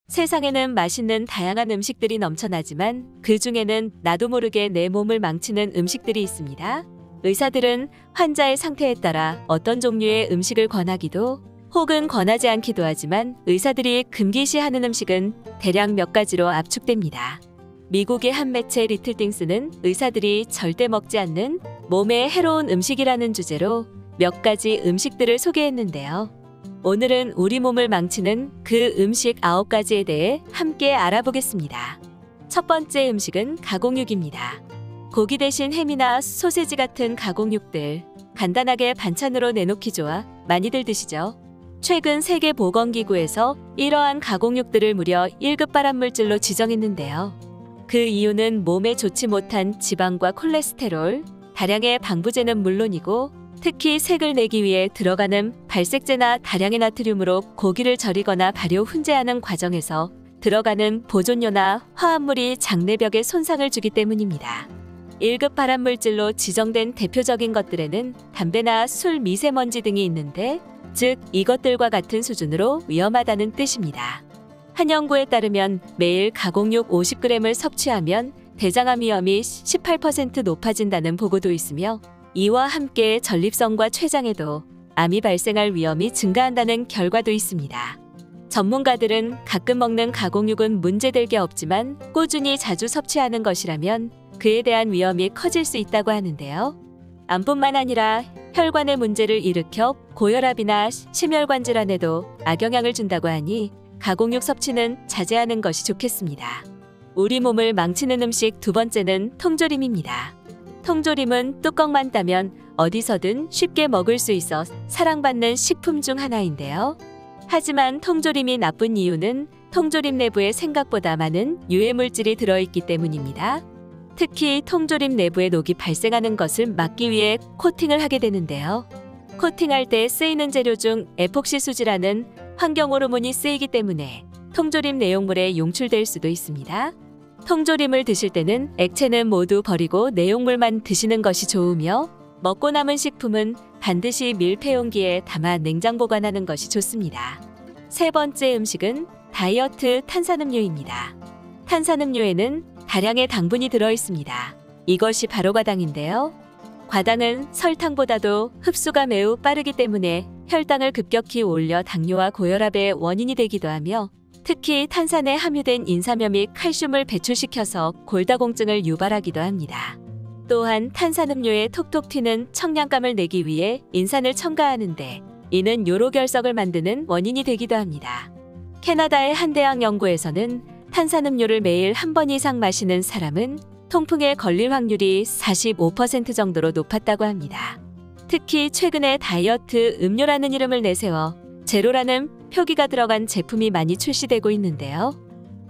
세상에는 맛있는 다양한 음식들이 넘쳐나지만 그 중에는 나도 모르게 내 몸을 망치는 음식들이 있습니다. 의사들은 환자의 상태에 따라 어떤 종류의 음식을 권하기도 혹은 권하지 않기도 하지만 의사들이 금기시하는 음식은 대략 몇 가지로 압축됩니다. 미국의 한 매체 리틀띵스는 의사들이 절대 먹지 않는 몸에 해로운 음식이라는 주제로 몇 가지 음식들을 소개했는데요. 오늘은 우리 몸을 망치는 그 음식 9가지에 대해 함께 알아보겠습니다. 첫 번째 음식은 가공육입니다. 고기 대신 햄이나 소세지 같은 가공육들, 간단하게 반찬으로 내놓기 좋아 많이들 드시죠? 최근 세계보건기구에서 이러한 가공육들을 무려 1급 발암물질로 지정했는데요. 그 이유는 몸에 좋지 못한 지방과 콜레스테롤, 다량의 방부제는 물론이고 특히 색을 내기 위해 들어가는 발색제나 다량의 나트륨으로 고기를 절이거나 발효 훈제하는 과정에서 들어가는 보존료나 화합물이 장내벽에 손상을 주기 때문입니다. 1급 발암물질로 지정된 대표적인 것들에는 담배나 술, 미세먼지 등이 있는데 즉 이것들과 같은 수준으로 위험하다는 뜻입니다. 한 연구에 따르면 매일 가공육 50g을 섭취하면 대장암 위험이 18% 높아진다는 보고도 있으며 이와 함께 전립선과 췌장에도 암이 발생할 위험이 증가한다는 결과도 있습니다. 전문가들은 가끔 먹는 가공육은 문제될 게 없지만 꾸준히 자주 섭취하는 것이라면 그에 대한 위험이 커질 수 있다고 하는데요. 암뿐만 아니라 혈관의 문제를 일으켜 고혈압이나 심혈관 질환에도 악영향을 준다고 하니 가공육 섭취는 자제하는 것이 좋겠습니다. 우리 몸을 망치는 음식 두 번째는 통조림입니다. 통조림은 뚜껑만 따면 어디서든 쉽게 먹을 수 있어 사랑받는 식품 중 하나인데요. 하지만 통조림이 나쁜 이유는 통조림 내부에 생각보다 많은 유해물질이 들어있기 때문입니다. 특히 통조림 내부에 녹이 발생하는 것을 막기 위해 코팅을 하게 되는데요. 코팅할 때 쓰이는 재료 중 에폭시 수지라는 환경 호르몬이 쓰이기 때문에 통조림 내용물에 용출될 수도 있습니다. 통조림을 드실 때는 액체는 모두 버리고 내용물만 드시는 것이 좋으며 먹고 남은 식품은 반드시 밀폐용기에 담아 냉장 보관하는 것이 좋습니다. 세 번째 음식은 다이어트 탄산음료입니다. 탄산음료에는 다량의 당분이 들어있습니다. 이것이 바로 과당인데요. 과당은 설탕보다도 흡수가 매우 빠르기 때문에 혈당을 급격히 올려 당뇨와 고혈압의 원인이 되기도 하며 특히 탄산에 함유된 인삼염이 칼슘을 배출시켜서 골다공증을 유발하기도 합니다. 또한 탄산음료에 톡톡 튀는 청량감을 내기 위해 인산을 첨가하는데 이는 요로결석을 만드는 원인이 되기도 합니다. 캐나다의 한 대학 연구에서는 탄산음료를 매일 한 번 이상 마시는 사람은 통풍에 걸릴 확률이 45% 정도로 높았다고 합니다. 특히 최근에 다이어트 음료라는 이름을 내세워 제로라는 표기가 들어간 제품이 많이 출시되고 있는데요.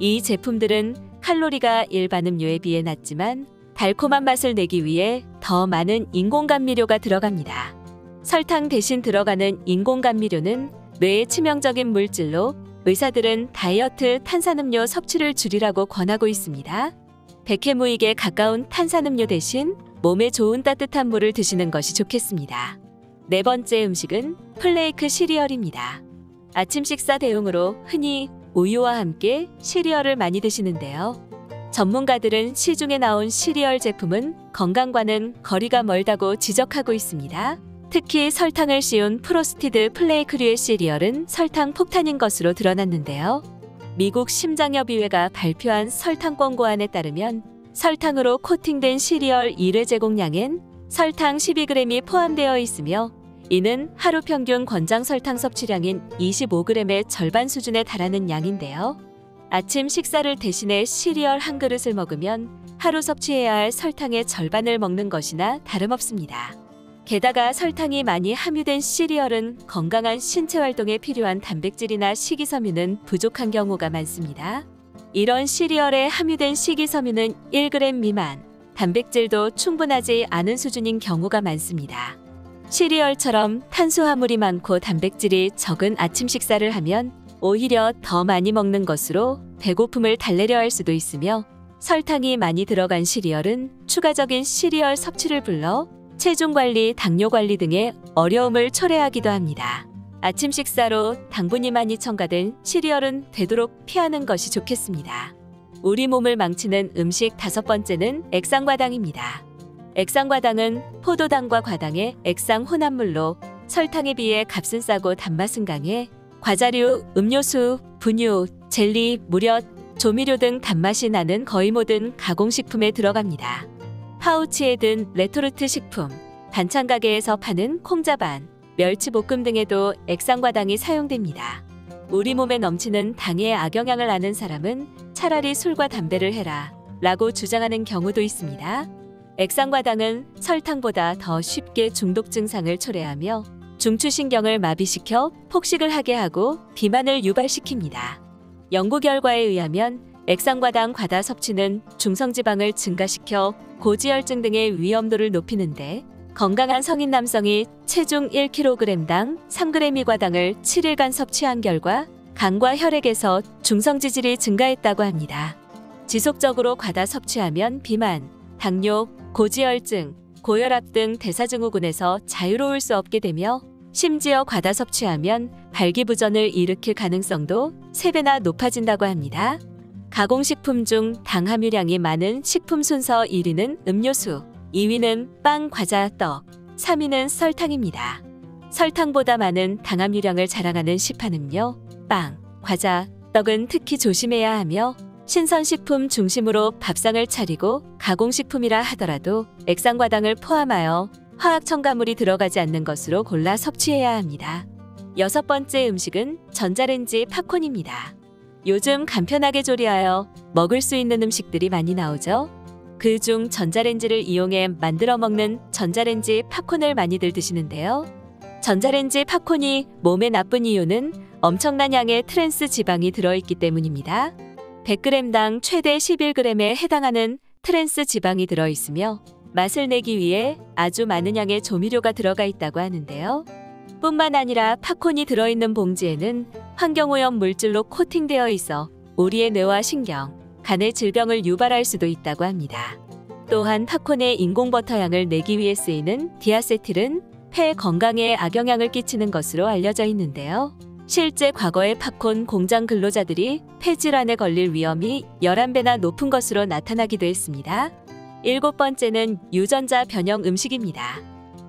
이 제품들은 칼로리가 일반 음료에 비해 낮지만 달콤한 맛을 내기 위해 더 많은 인공감미료가 들어갑니다. 설탕 대신 들어가는 인공감미료는 뇌에 치명적인 물질로 의사들은 다이어트 탄산음료 섭취를 줄이라고 권하고 있습니다. 백해무익에 가까운 탄산음료 대신 몸에 좋은 따뜻한 물을 드시는 것이 좋겠습니다. 네 번째 음식은 플레이크 시리얼입니다. 아침 식사 대용으로 흔히 우유와 함께 시리얼을 많이 드시는데요. 전문가들은 시중에 나온 시리얼 제품은 건강과는 거리가 멀다고 지적하고 있습니다. 특히 설탕을 씌운 프로스티드 플레이크류의 시리얼은 설탕 폭탄인 것으로 드러났는데요. 미국 심장협의회가 발표한 설탕 권고안에 따르면 설탕으로 코팅된 시리얼 1회 제공량엔 설탕 12g이 포함되어 있으며 이는 하루 평균 권장 설탕 섭취량인 25g의 절반 수준에 달하는 양인데요. 아침 식사를 대신해 시리얼 한 그릇을 먹으면 하루 섭취해야 할 설탕의 절반을 먹는 것이나 다름없습니다. 게다가 설탕이 많이 함유된 시리얼은 건강한 신체 활동에 필요한 단백질이나 식이섬유는 부족한 경우가 많습니다. 이런 시리얼에 함유된 식이섬유는 1g 미만, 단백질도 충분하지 않은 수준인 경우가 많습니다. 시리얼처럼 탄수화물이 많고 단백질이 적은 아침 식사를 하면 오히려 더 많이 먹는 것으로 배고픔을 달래려 할 수도 있으며 설탕이 많이 들어간 시리얼은 추가적인 시리얼 섭취를 불러 체중 관리, 당뇨 관리 등의 어려움을 초래하기도 합니다. 아침 식사로 당분이 많이 첨가된 시리얼은 되도록 피하는 것이 좋겠습니다. 우리 몸을 망치는 음식 5번째는 액상과당입니다. 액상과당은 포도당과 과당의 액상 혼합물로 설탕에 비해 값은 싸고 단맛은 강해 과자류, 음료수, 분유, 젤리, 무엿, 조미료 등 단맛이 나는 거의 모든 가공식품에 들어갑니다. 파우치에 든 레토르트 식품, 반찬 가게에서 파는 콩자반, 멸치볶음 등에도 액상과당이 사용됩니다. 우리 몸에 넘치는 당의 악영향을 아는 사람은 차라리 술과 담배를 해라 라고 주장하는 경우도 있습니다. 액상과당은 설탕보다 더 쉽게 중독 증상을 초래하며 중추신경을 마비시켜 폭식을 하게 하고 비만을 유발시킵니다. 연구 결과에 의하면 액상과당 과다 섭취는 중성지방을 증가시켜 고지혈증 등의 위험도를 높이는데 건강한 성인 남성이 체중 1kg당 3g의 과당을 7일간 섭취한 결과 간과 혈액에서 중성지질이 증가했다고 합니다. 지속적으로 과다 섭취하면 비만, 당뇨, 고지혈증, 고혈압 등 대사증후군에서 자유로울 수 없게 되며 심지어 과다 섭취하면 발기부전을 일으킬 가능성도 3배나 높아진다고 합니다. 가공식품 중 당 함유량이 많은 식품 순서 1위는 음료수, 2위는 빵, 과자, 떡, 3위는 설탕입니다. 설탕보다 많은 당 함유량을 자랑하는 시판음료, 빵, 과자, 떡은 특히 조심해야 하며 신선식품 중심으로 밥상을 차리고 가공식품이라 하더라도 액상과당을 포함하여 화학 첨가물이 들어가지 않는 것으로 골라 섭취해야 합니다. 6번째 음식은 전자레인지 팝콘입니다. 요즘 간편하게 조리하여 먹을 수 있는 음식들이 많이 나오죠. 그중 전자레인지를 이용해 만들어 먹는 전자레인지 팝콘을 많이들 드시는데요. 전자레인지 팝콘이 몸에 나쁜 이유는 엄청난 양의 트랜스 지방이 들어있기 때문입니다. 100g당 최대 11g에 해당하는 트랜스 지방이 들어있으며 맛을 내기 위해 아주 많은 양의 조미료가 들어가 있다고 하는데요. 뿐만 아니라 팝콘이 들어있는 봉지에는 환경오염 물질로 코팅되어 있어 우리의 뇌와 신경, 간의 질병을 유발할 수도 있다고 합니다. 또한 팝콘의 인공버터 향을 내기 위해 쓰이는 디아세틸은 폐 건강에 악영향을 끼치는 것으로 알려져 있는데요. 실제 과거의 팝콘 공장 근로자들이 폐질환에 걸릴 위험이 11배나 높은 것으로 나타나기도 했습니다. 7번째는 유전자 변형 음식입니다.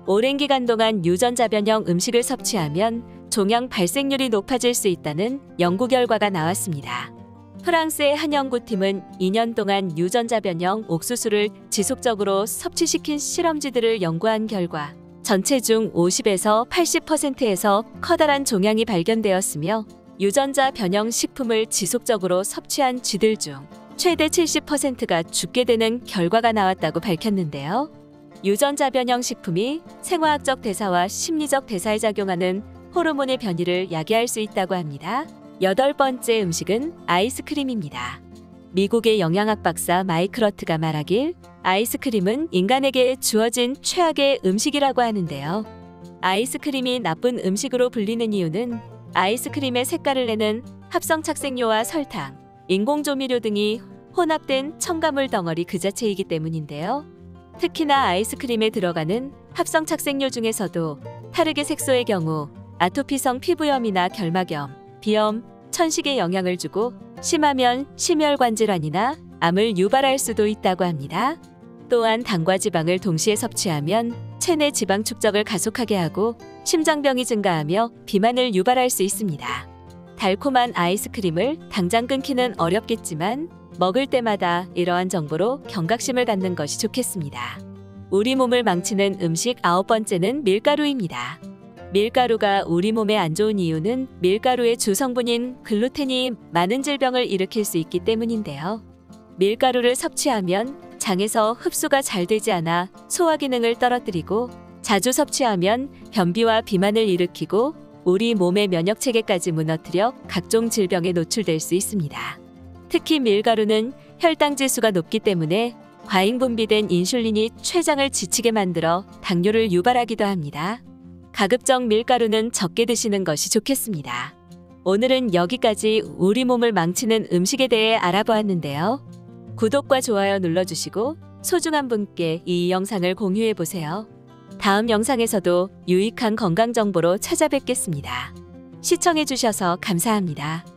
오랜 기간 동안 유전자 변형 음식을 섭취하면 종양 발생률이 높아질 수 있다는 연구 결과가 나왔습니다. 프랑스의 한 연구팀은 2년 동안 유전자 변형 옥수수를 지속적으로 섭취시킨 실험쥐들을 연구한 결과 전체 중 50에서 80%에서 커다란 종양이 발견되었으며 유전자 변형 식품을 지속적으로 섭취한 쥐들 중 최대 70%가 죽게 되는 결과가 나왔다고 밝혔는데요. 유전자 변형 식품이 생화학적 대사와 심리적 대사에 작용하는 호르몬의 변이를 야기할 수 있다고 합니다. 8번째 음식은 아이스크림입니다. 미국의 영양학 박사 마이크 러트가 말하길 아이스크림은 인간에게 주어진 최악의 음식이라고 하는데요. 아이스크림이 나쁜 음식으로 불리는 이유는 아이스크림의 색깔을 내는 합성착색료와 설탕, 인공조미료 등이 혼합된 첨가물 덩어리 그 자체이기 때문인데요. 특히나 아이스크림에 들어가는 합성착색료 중에서도 타르게 색소의 경우 아토피성 피부염이나 결막염, 비염, 천식에 영향을 주고 심하면 심혈관 질환이나 암을 유발할 수도 있다고 합니다. 또한 당과 지방을 동시에 섭취하면 체내 지방 축적을 가속하게 하고 심장병이 증가하며 비만을 유발할 수 있습니다. 달콤한 아이스크림을 당장 끊기는 어렵겠지만 먹을 때마다 이러한 정보로 경각심을 갖는 것이 좋겠습니다. 우리 몸을 망치는 음식 9번째는 밀가루입니다. 밀가루가 우리 몸에 안 좋은 이유는 밀가루의 주성분인 글루텐이 많은 질병을 일으킬 수 있기 때문인데요. 밀가루를 섭취하면 장에서 흡수가 잘 되지 않아 소화 기능을 떨어뜨리고 자주 섭취하면 변비와 비만을 일으키고 우리 몸의 면역 체계까지 무너뜨려 각종 질병에 노출될 수 있습니다. 특히 밀가루는 혈당 지수가 높기 때문에 과잉 분비된 인슐린이 췌장을 지치게 만들어 당뇨를 유발하기도 합니다. 가급적 밀가루는 적게 드시는 것이 좋겠습니다. 오늘은 여기까지 우리 몸을 망치는 음식에 대해 알아보았는데요. 구독과 좋아요 눌러주시고 소중한 분께 이 영상을 공유해보세요. 다음 영상에서도 유익한 건강 정보로 찾아뵙겠습니다. 시청해주셔서 감사합니다.